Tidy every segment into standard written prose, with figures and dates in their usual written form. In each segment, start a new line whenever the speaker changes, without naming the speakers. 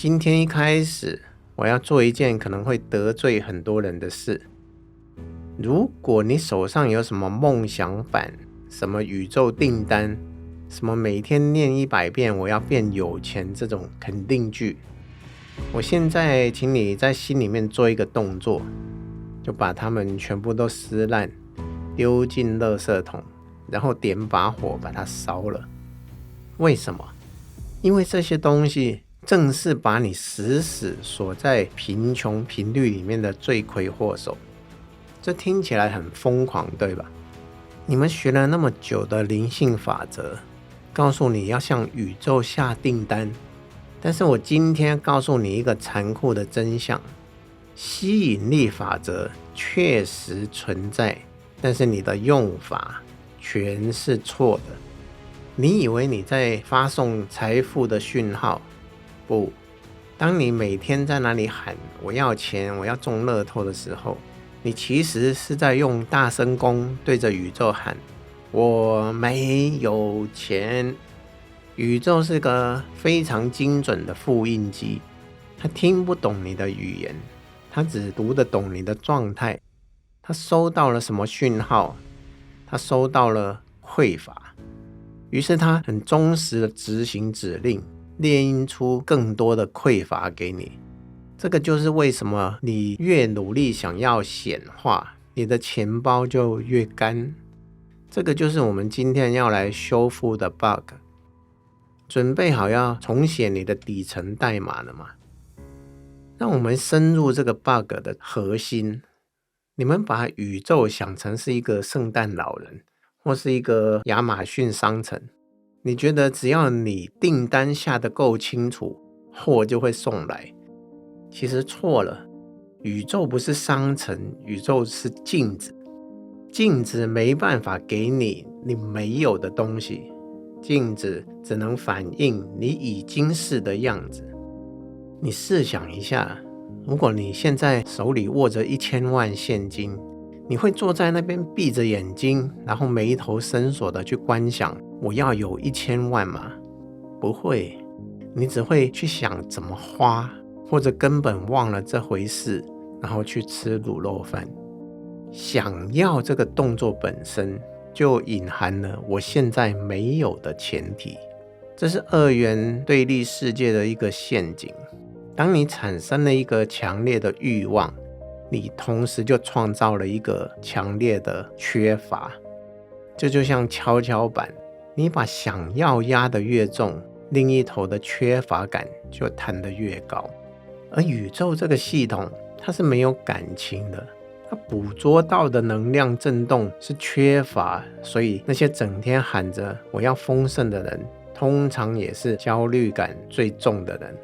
今天一开始，我要做一件可能会得罪很多人的事。如果你手上有什么梦想版、什么宇宙订单、什么每天念100遍我要变有钱这种肯定句，我现在请你在心里面做一个动作，就把它们全部都撕烂，丢进垃圾桶，然后点把火把它烧了。为什么？因为这些东西正是把你死死锁在贫穷频率里面的罪魁祸首。这听起来很疯狂，对吧？你们学了那么久的灵性法则，告诉你要向宇宙下订单，但是我今天告诉你一个残酷的真相：吸引力法则确实存在，但是你的用法全是错的。你以为你在发送财富的讯号？不，当你每天在那里喊我要钱，我要中乐透的时候，你其实是在用大声公对着宇宙喊我没有钱。宇宙是个非常精准的复印机，它听不懂你的语言，它只读得懂你的状态。它收到了什么讯号？它收到了匮乏，于是它很忠实的执行指令，列印出更多的匮乏给你。这个就是为什么你越努力想要显化，你的钱包就越干。这个就是我们今天要来修复的 bug。 准备好要重写你的底层代码了吗？让我们深入这个 bug 的核心。你们把宇宙想成是一个圣诞老人，或是一个亚马逊商城，你觉得只要你订单下得够清楚，货就会送来。其实错了，宇宙不是商城，宇宙是镜子。镜子没办法给你没有的东西，镜子只能反映你已经是的样子。你试想一下，如果你现在手里握着1000万现金，你会坐在那边闭着眼睛，然后眉头深锁的去观想我要有1000万吗？不会，你只会去想怎么花，或者根本忘了这回事，然后去吃卤肉饭。想要这个动作本身就隐含了我现在没有的前提，这是二元对立世界的一个陷阱。当你产生了一个强烈的欲望，你同时就创造了一个强烈的缺乏。这就像跷跷板，你把想要压得越重，另一头的缺乏感就弹得越高。而宇宙这个系统，它是没有感情的，它捕捉到的能量震动是缺乏，所以那些整天喊着我要丰盛的人，通常也是焦虑感最重的人。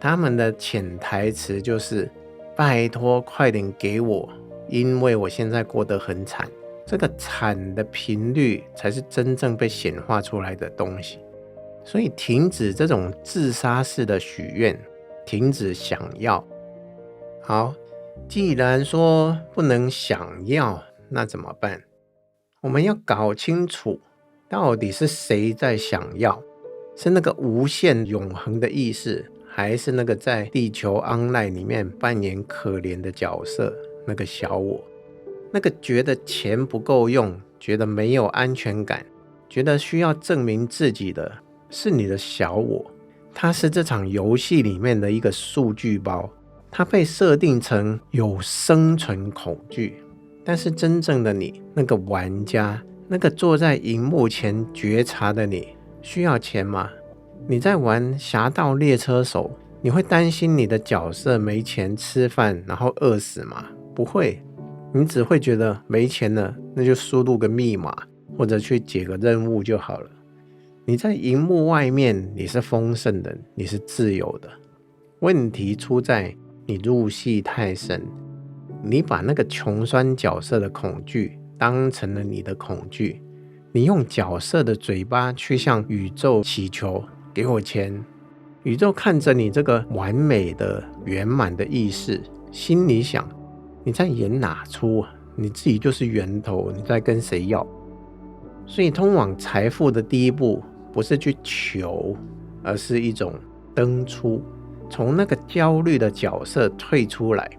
他们的潜台词就是拜托快点给我，因为我现在过得很惨。这个惨的频率才是真正被显化出来的东西。所以停止这种自杀式的许愿，停止想要。好，既然说不能想要，那怎么办？我们要搞清楚到底是谁在想要，是那个无限永恒的意识，还是那个在地球 online 里面扮演可怜的角色，那个小我，那个觉得钱不够用，觉得没有安全感，觉得需要证明自己的，是你的小我。它是这场游戏里面的一个数据包，它被设定成有生存恐惧。但是真正的你，那个玩家，那个坐在荧幕前觉察的你，需要钱吗？你在玩侠盗猎车手，你会担心你的角色没钱吃饭然后饿死吗？不会，你只会觉得没钱了，那就输入个密码或者去解个任务就好了。你在荧幕外面，你是丰盛的，你是自由的。问题出在你入戏太深，你把那个穷酸角色的恐惧当成了你的恐惧，你用角色的嘴巴去向宇宙祈求给我钱。宇宙看着你这个完美的圆满的意识，心里想你在演哪出啊？你自己就是源头，你在跟谁要？所以通往财富的第一步不是去求，而是一种登出。从那个焦虑的角色退出来。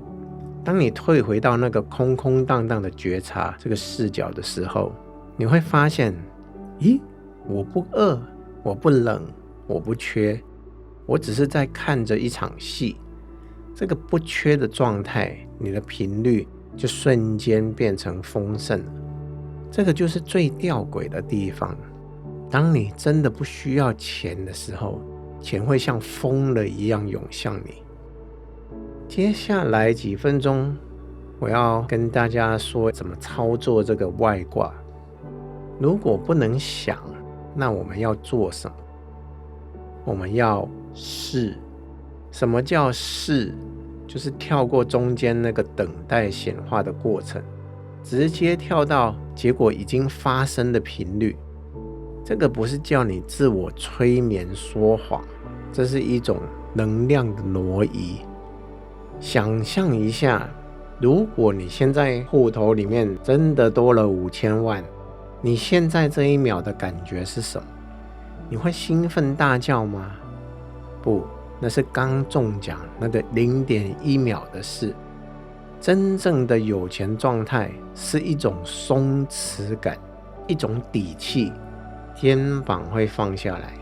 当你退回到那个空空荡荡的觉察这个视角的时候，你会发现，咦，我不饿，我不冷，我不缺，我只是在看着一场戏。这个不缺的状态，你的频率就瞬间变成丰盛了。这个就是最吊诡的地方。当你真的不需要钱的时候，钱会像疯了一样涌向你。接下来几分钟，我要跟大家说怎么操作这个外挂。如果不能想，那我们要做什么？我们要试。什么叫试？就是跳过中间那个等待显化的过程，直接跳到结果已经发生的频率。这个不是叫你自我催眠说谎，这是一种能量的挪移。想象一下，如果你现在户头里面真的多了5000万，你现在这一秒的感觉是什么？你会兴奋大叫吗？不，那是刚中奖那个0.1秒的事。真正的有钱状态是一种松弛感，一种底气，肩膀会放下来，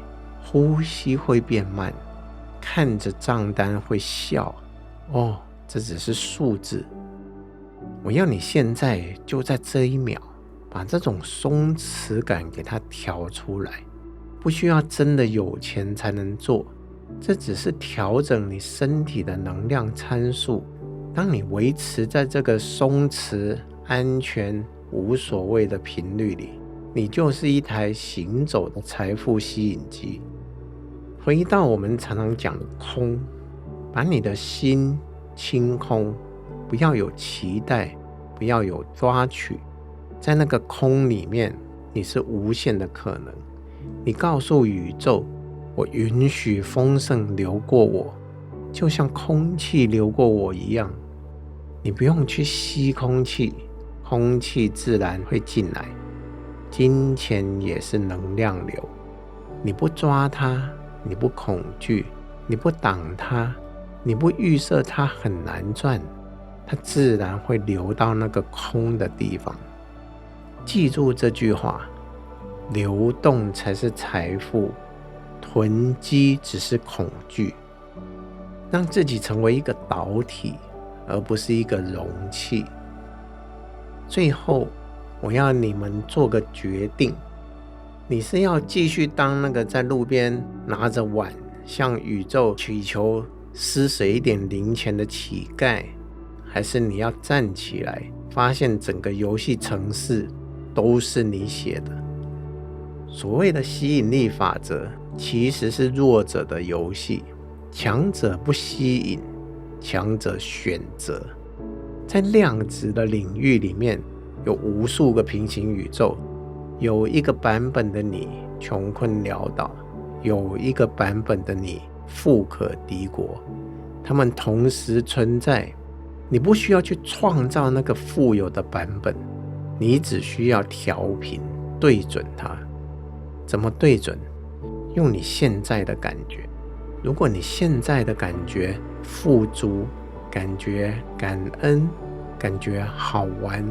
呼吸会变慢，看着账单会笑。哦，这只是数字。我要你现在就在这一秒，把这种松弛感给它调出来。不需要真的有钱才能做，这只是调整你身体的能量参数。当你维持在这个松弛、安全、无所谓的频率里，你就是一台行走的财富吸引机。回到我们常常讲的空，把你的心清空，不要有期待，不要有抓取。在那个空里面，你是无限的可能。你告诉宇宙，我允许丰盛流过我，就像空气流过我一样。你不用去吸空气，空气自然会进来。金钱也是能量流，你不抓它，你不恐惧，你不挡它，你不预设它很难赚，它自然会流到那个空的地方。记住这句话，流动才是财富，囤积只是恐惧。让自己成为一个导体，而不是一个容器。最后，我要你们做个决定，你是要继续当那个在路边拿着碗向宇宙祈求施舍一点零钱的乞丐，还是你要站起来，发现整个游戏程式都是你写的？所谓的吸引力法则其实是弱者的游戏，强者不吸引，强者选择。在量子的领域里面，有无数个平行宇宙，有一个版本的你穷困潦倒，有一个版本的你富可敌国，它们同时存在。你不需要去创造那个富有的版本，你只需要调频对准它。怎么对准？用你现在的感觉。如果你现在的感觉富足，感觉感恩，感觉好玩，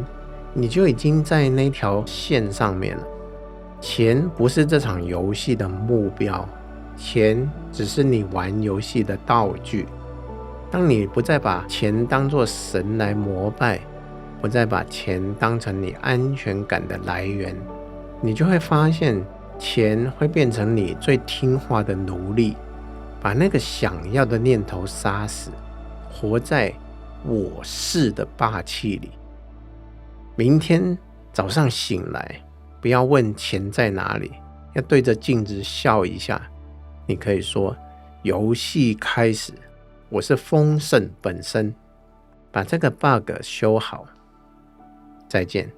你就已经在那条线上面了。钱不是这场游戏的目标，钱只是你玩游戏的道具。当你不再把钱当作神来膜拜，不再把钱当成你安全感的来源，你就会发现钱会变成你最听话的奴隶，把那个想要的念头杀死，活在我是的霸气里。明天早上醒来，不要问钱在哪里，要对着镜子笑一下。你可以说，游戏开始，我是丰盛本身。把这个 bug 修好。再见。